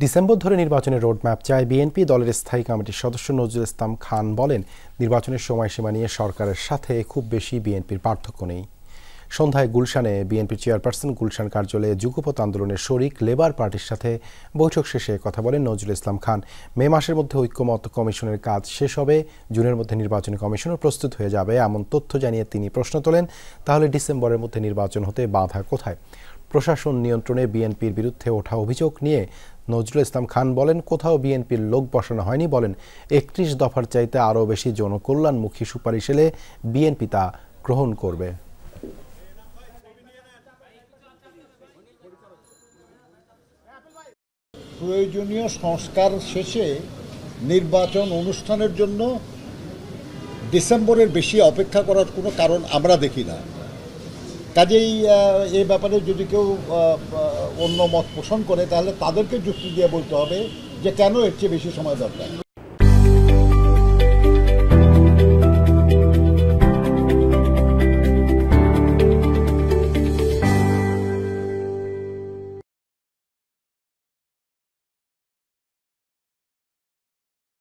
December ধরে নির্বাচনের roadmap চায় বিএনপি। দলের স্থায়ী কমিটির সদস্য নজরুল ইসলাম খান বলেন, নির্বাচনের সময়সীমা নিয়ে সরকারের সাথে খুব বেশি বিএনপির পার্থক্য নেই। সন্ধ্যায় গুলশানে বিএনপি চেয়ারপারসন গুলশান কার্যালয়ে যুগপৎ আন্দোলনের শরিক লেবার পার্টির সাথে বৈঠক শেষে কথা বলেন নজরুল ইসলাম খান। মে মাসের মধ্যে ঐক্যমত কমিশনের কাজ শেষ হবে, জুনের মধ্যে নির্বাচনী কমিশনও প্রস্তুত হয়ে যাবে এমন তথ্য জানিয়ে তিনি প্রশ্ন তোলেন, তাহলে ডিসেম্বরের মধ্যে নির্বাচন হতে বাধা কোথায়? প্রশাসন নিয়ন্ত্রণে বিএনপির বিরুদ্ধে ওঠা অভিযোগ নিয়ে নজরুল ইসলাম খান বলেন, কোথাও বিএনপির লোক বসানো হয়নি। বলেন, ৩১ দফার চাইতে আরও বেশি জনকল্যাণমুখী সুপারিশ এলে বিএনপি তা গ্রহণ করবে। প্রয়োজনীয় সংস্কার শেষে নির্বাচন অনুষ্ঠানের জন্য ডিসেম্বরের বেশি অপেক্ষা করার কোনো কারণ আমরা দেখি না। কাজেই এ ব্যাপারে যদি কেউ অন্য মত পোষণ করে, তাহলে তাদেরকে যুক্তি দিয়ে বলতে হবে যে কেন এর চেয়ে বেশি সময় দরকার।